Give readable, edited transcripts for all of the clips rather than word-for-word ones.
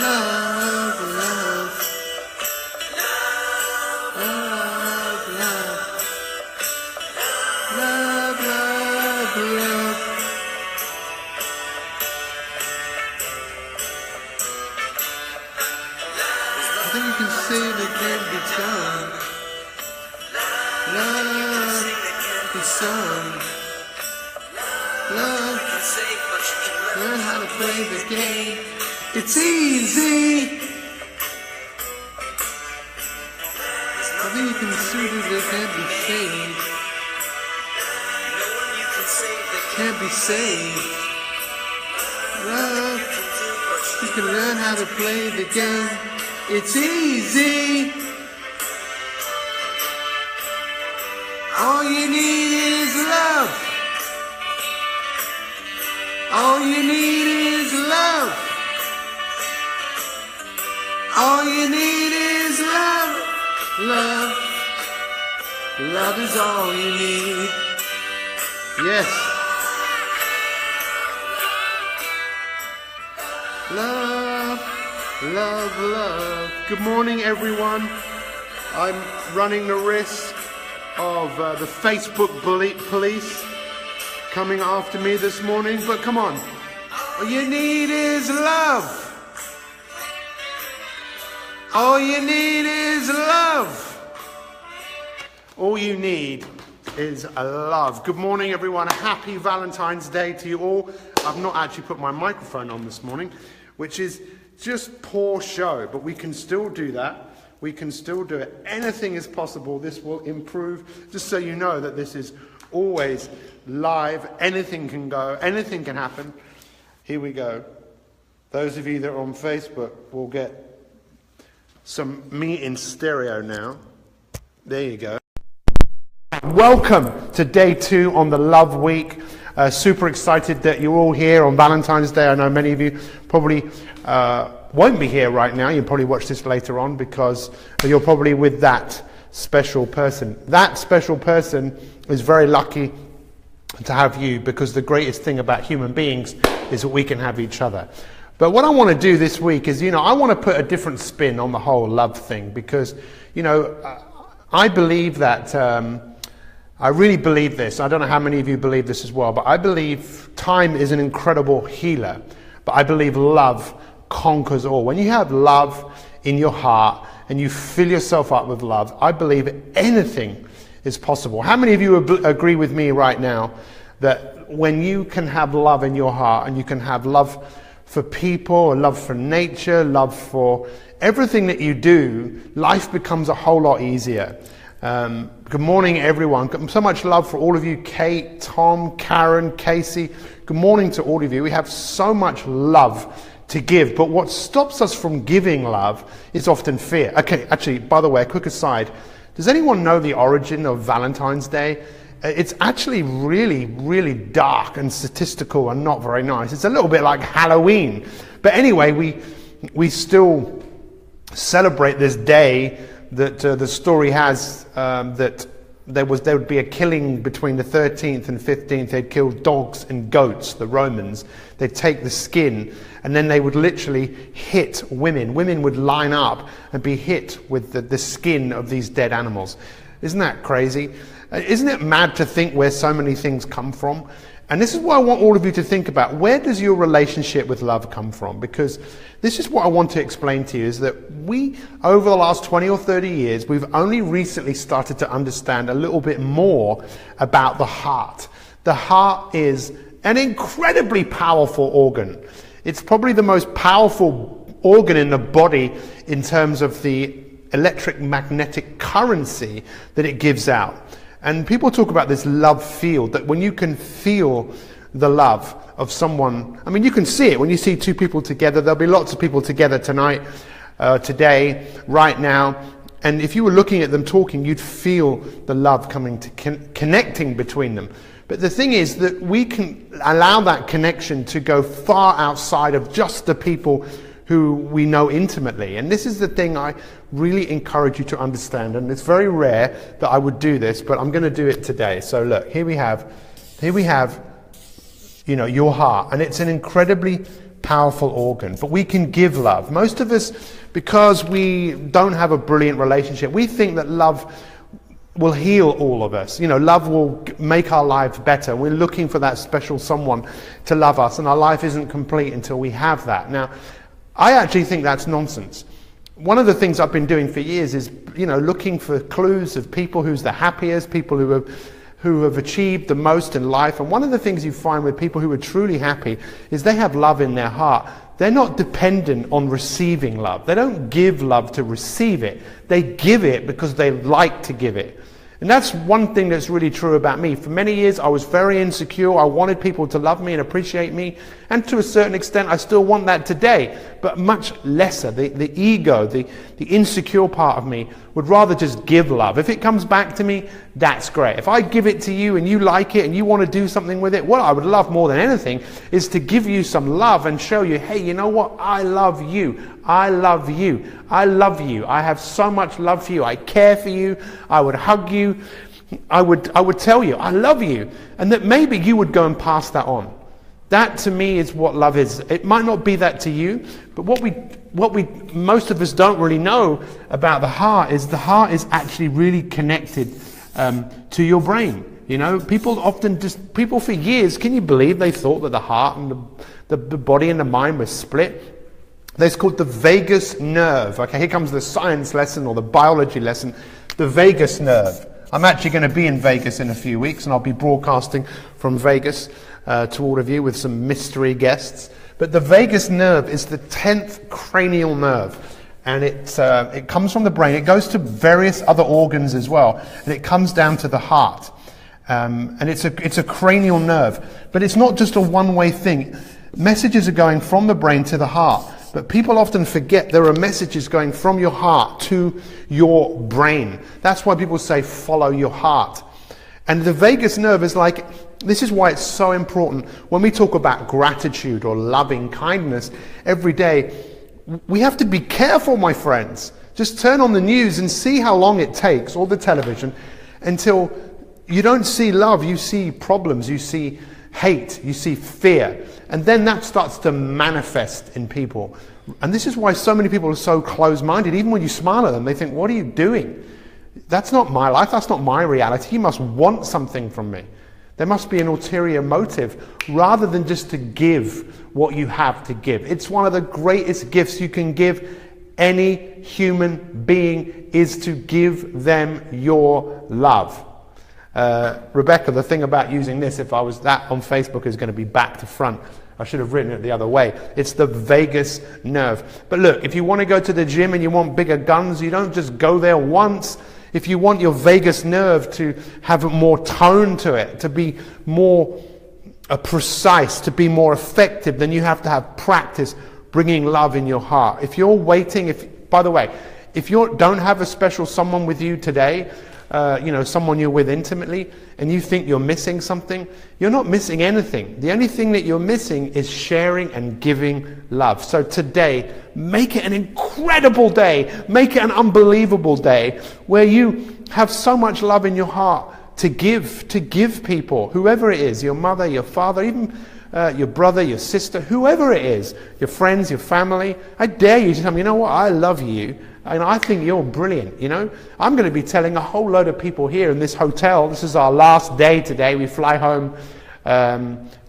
love, love, love, love. I think you can see that can't be done. Love is song. Love, learn how to play the game. It's easy. I think you can see that they can't be saved. Can't be saved. Love, you can learn how to play the game. It's easy. All you need is love. All you need is love. All you need is love. Love. Love is all you need. Yes. Love, love, love. Good morning, everyone. I'm running the risk of the Facebook police coming after me this morning, but come on. All you need is love. All you need is love. All you need is a love. Good morning, everyone. Happy Valentine's Day to you all. I've not actually put my microphone on this morning, which is just poor show, but we can still do that. We can still do it. Anything is possible. This will improve. Just so you know that this is always live. Anything can go. Anything can happen. Here we go. Those of you that are on Facebook will get some me in stereo now. There you go. Welcome to day 2 on the Love Week. Super excited that you're all here on Valentine's Day. I know many of you probably won't be here right now. You'll probably watch this later on because you're probably with that special person. That special person is very lucky to have you, because the greatest thing about human beings is that we can have each other. But what I want to do this week is, I want to put a different spin on the whole love thing, because, I believe that, I really believe this. I don't know how many of you believe this as well, but I believe time is an incredible healer. But I believe love conquers all. When you have love in your heart and you fill yourself up with love, I believe anything is possible. How many of you agree with me right now that when you can have love in your heart and you can have love for people, love for nature, love for everything that you do, life becomes a whole lot easier. Good morning, everyone. So much love for all of you. Kate, Tom, Karen, Casey. Good morning to all of you. We have so much love to give, but what stops us from giving love is often fear. Okay, actually, by the way, a quick aside. Does anyone know the origin of Valentine's Day? It's actually really, really dark and statistical and not very nice. It's a little bit like Halloween. But anyway, we still celebrate this day that the story has that there would be a killing between the 13th and 15th. They'd kill dogs and goats, the Romans. They'd take the skin and then they would literally hit women. Women would line up and be hit with the skin of these dead animals. Isn't that crazy? Isn't it mad to think where so many things come from? And this is what I want all of you to think about. Where does your relationship with love come from? Because this is what I want to explain to you, is that we, over the last 20 or 30 years, we've only recently started to understand a little bit more about the heart. The heart is an incredibly powerful organ. It's probably the most powerful organ in the body in terms of the electric magnetic currency that it gives out. And people talk about this love field, that when you can feel the love of someone, I mean, you can see it when you see two people together. There'll be lots of people together tonight, today, right now. And if you were looking at them talking, you'd feel the love coming to connecting between them. But the thing is that we can allow that connection to go far outside of just the people who we know intimately. And this is the thing I really encourage you to understand. And it's very rare that I would do this, but I'm going to do it today. So look, here we have, your heart. And it's an incredibly powerful organ, but we can give love. Most of us, because we don't have a brilliant relationship, we think that love will heal all of us. Love will make our lives better. We're looking for that special someone to love us, and our life isn't complete until we have that. Now, I actually think that's nonsense. One of the things I've been doing for years is, looking for clues of people who's the happiest, people who have achieved the most in life. And one of the things you find with people who are truly happy is they have love in their heart. They're not dependent on receiving love. They don't give love to receive it. They give it because they like to give it. And that's one thing that's really true about me. For many years, I was very insecure. I wanted people to love me and appreciate me. And to a certain extent, I still want that today, but much lesser. The ego, the insecure part of me would rather just give love. If it comes back to me, that's great. If I give it to you and you like it and you want to do something with it, what I would love more than anything is to give you some love and show you, hey, you know what? I love you. I love you. I love you. I have so much love for you. I care for you. I would hug you. I would tell you, I love you. And that maybe you would go and pass that on. That to me is what love is. It might not be that to you, but what we most of us don't really know about the heart is actually really connected to your brain. People for years, can you believe they thought that the heart and the body and the mind were split? It's called the vagus nerve. Okay, here comes the science lesson or the biology lesson. The vagus nerve. I'm actually going to be in Vegas in a few weeks, and I'll be broadcasting from Vegas to all of you with some mystery guests. But the vagus nerve is the 10th cranial nerve, and it comes from the brain. It goes to various other organs as well, and it comes down to the heart. And it's a cranial nerve, but it's not just a one-way thing. Messages are going from the brain to the heart. But people often forget there are messages going from your heart to your brain. That's why people say, follow your heart. And the vagus nerve this is why it's so important. When we talk about gratitude or loving kindness every day, we have to be careful, my friends. Just turn on the news and see how long it takes, or the television, until you don't see love, you see problems, you see hate, you see fear. And then that starts to manifest in people. And this is why so many people are so close-minded. Even when you smile at them, they think, what are you doing? That's not my life, that's not my reality. You must want something from me. There must be an ulterior motive, rather than just to give what you have to give. It's one of the greatest gifts you can give any human being, is to give them your love. Rebecca, the thing about using this, if I was that on Facebook, is going to be back to front. I should have written it the other way. It's the vagus nerve. But look, if you want to go to the gym and you want bigger guns, you don't just go there once. If you want your vagus nerve to have more tone to it, to be more precise, to be more effective, then you have to have practice bringing love in your heart. If you're waiting, by the way, if you don't have a special someone with you today, someone you're with intimately, and you think you're missing something, you're not missing anything. The only thing that you're missing is sharing and giving love. So today, make it an incredible day. Make it an unbelievable day where you have so much love in your heart to give people, whoever it is, your mother, your father, even your brother, your sister, whoever it is, your friends, your family. I dare you to tell them, you know what, I love you. And I think you're brilliant, I'm going to be telling a whole load of people here in this hotel. This is our last day today. We fly home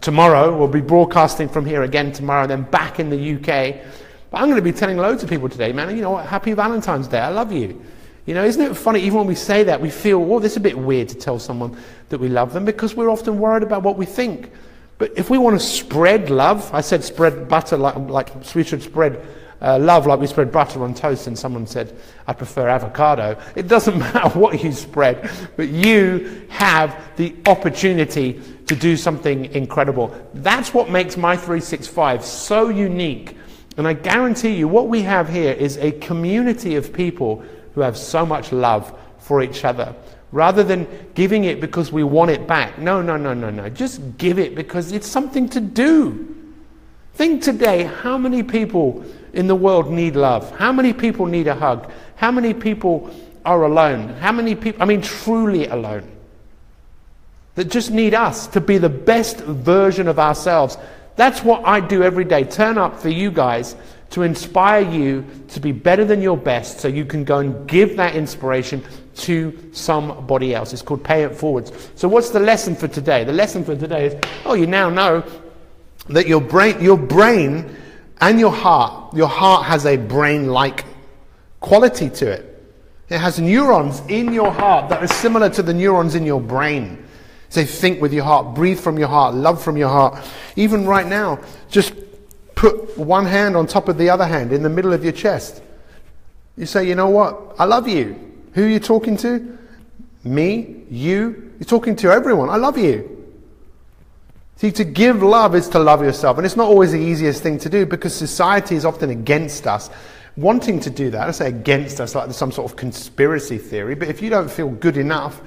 tomorrow. We'll be broadcasting from here again tomorrow, then back in the UK. But I'm going to be telling loads of people today, man, you know what, happy Valentine's Day. I love you. Isn't it funny, even when we say that, we feel, this is a bit weird to tell someone that we love them, because we're often worried about what we think. But if we want to spread love, I said spread butter like we should spread love like we spread butter on toast, and someone said, I prefer avocado. It doesn't matter what you spread, but you have the opportunity to do something incredible. That's what makes My 365 so unique. And I guarantee you, what we have here is a community of people who have so much love for each other. Rather than giving it because we want it back. No. Just give it because it's something to do. Think today, how many people in the world need love? How many people need a hug? How many people are alone? How many people, truly alone, that just need us to be the best version of ourselves That's what I do every day. Turn up for you guys to inspire you to be better than your best so you can go and give that inspiration to somebody else. It's called Pay It Forwards. So what's the lesson for today? The lesson for today is, you now know that your brain and your heart has a brain-like quality to it. It has neurons in your heart that are similar to the neurons in your brain. So think with your heart, breathe from your heart, love from your heart. Even right now, just put one hand on top of the other hand in the middle of your chest. You say, you know what? I love you. Who are you talking to? Me? You? You're talking to everyone. I love you. See, to give love is to love yourself. And it's not always the easiest thing to do because society is often against us wanting to do that. I say against us like there's some sort of conspiracy theory. But if you don't feel good enough,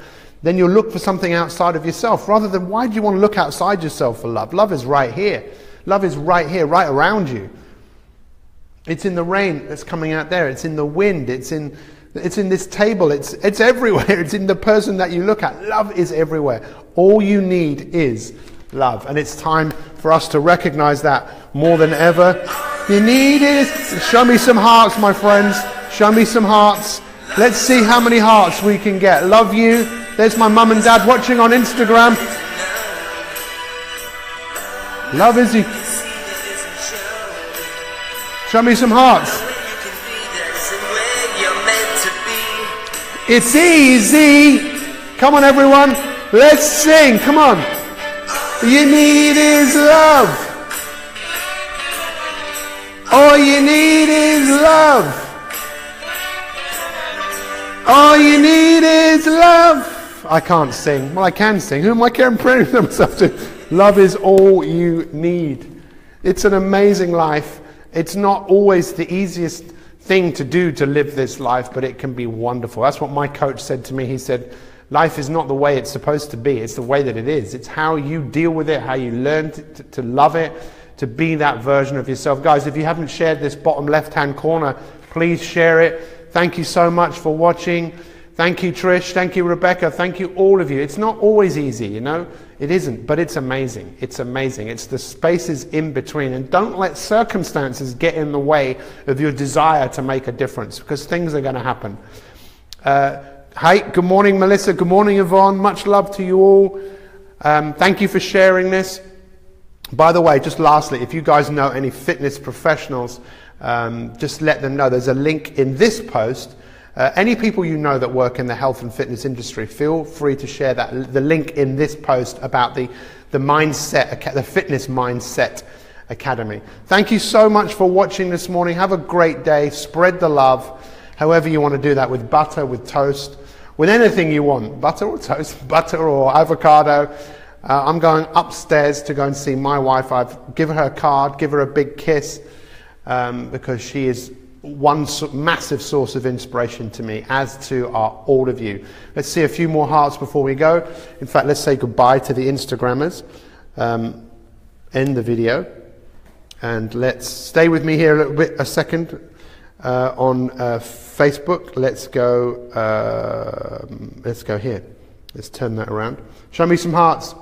then you'll look for something outside of yourself. Rather than, why do you want to look outside yourself for love? Love is right here. Love is right here, right around you. It's in the rain that's coming out there. It's in the wind. It's in this table. It's everywhere. It's in the person that you look at. Love is everywhere. All you need is love. And it's time for us to recognize that more than ever. You need is, show me some hearts, my friends. Show me some hearts. Let's see how many hearts we can get. Love you. There's my mum and dad watching on Instagram. Love is you. Show me some hearts. It's easy. Come on, everyone. Let's sing. Come on. You need is love. All you need is love. All you need is love. I can't sing. Well, I can sing. Who am I comparing myself to? Love is all you need. It's an amazing life. It's not always the easiest thing to do to live this life, but it can be wonderful. That's what my coach said to me. He said, life is not the way it's supposed to be. It's the way that it is. It's how you deal with it, how you learn to love it, to be that version of yourself. Guys, if you haven't shared this bottom left-hand corner, please share it. Thank you so much for watching. Thank you, Trish. Thank you, Rebecca. Thank you, all of you. It's not always easy, you know. It isn't, but it's amazing. It's amazing. It's the spaces in between. And don't let circumstances get in the way of your desire to make a difference, because things are going to happen. Hi, good morning, Melissa. Good morning, Yvonne. Much love to you all. Thank you for sharing this. By the way, just lastly, if you guys know any fitness professionals, just let them know. There's a link in this post. Any people you know that work in the health and fitness industry, feel free to share the link in this post about the mindset, the Fitness Mindset Academy. Thank you so much for watching this morning. Have a great day. Spread the love, however you want to do that, with butter, with toast, with anything you want. Butter or toast, butter or avocado. I'm going upstairs to go and see my wife. I've given her a card, give her a big kiss, because she is one massive source of inspiration to me, as to all of you. Let's see a few more hearts before we go. In fact, let's say goodbye to the Instagrammers. End the video. And let's stay with me here a second on Facebook. Let's go here. Let's turn that around. Show me some hearts.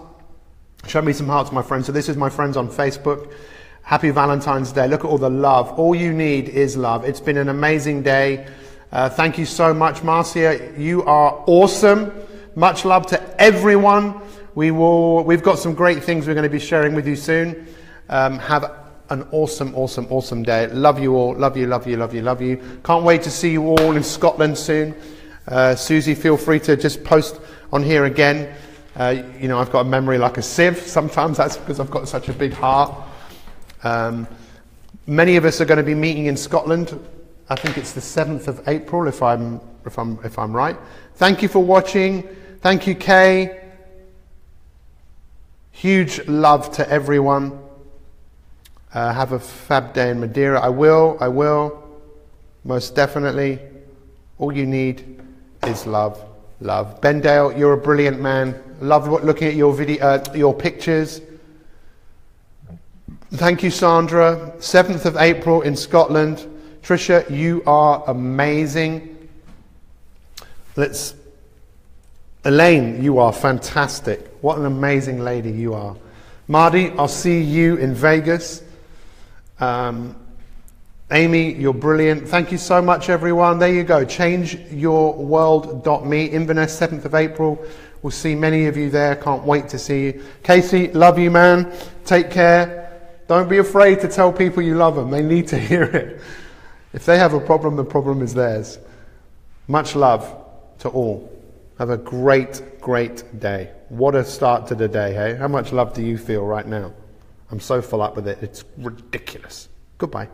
Show me some hearts, my friends. So this is my friends on Facebook. Happy Valentine's Day. Look at all the love. All you need is love. It's been an amazing day. Thank you so much, Marcia. You are awesome. Much love to everyone. We've got some great things we're going to be sharing with you soon. Have an awesome day. Love you all. Love you. Can't wait to see you all in Scotland soon. Susie, feel free to just post on here again. You know, I've got a memory like a sieve. Sometimes that's because I've got such a big heart. Many of us are going to be meeting in Scotland. I think it's the 7th of April, if I'm right. Thank you for watching. Thank you, Kay. Huge love to everyone. Have a fab day in Madeira. I will. Most definitely. All you need is love. Love. Ben Dale, you're a brilliant man. Love looking at your video, your pictures. Thank you, Sandra. 7th of April in Scotland. Trisha, you are amazing. Elaine, you are fantastic. What an amazing lady you are. Marty, I'll see you in Vegas. Amy, you're brilliant. Thank you so much, everyone. There you go. ChangeYourWorld.me. Inverness, 7th of April. We'll see many of you there. Can't wait to see you. Casey, love you, man. Take care. Don't be afraid to tell people you love them. They need to hear it. If they have a problem, the problem is theirs. Much love to all. Have a great, great day. What a start to the day, hey? How much love do you feel right now? I'm so full up with it. It's ridiculous. Goodbye.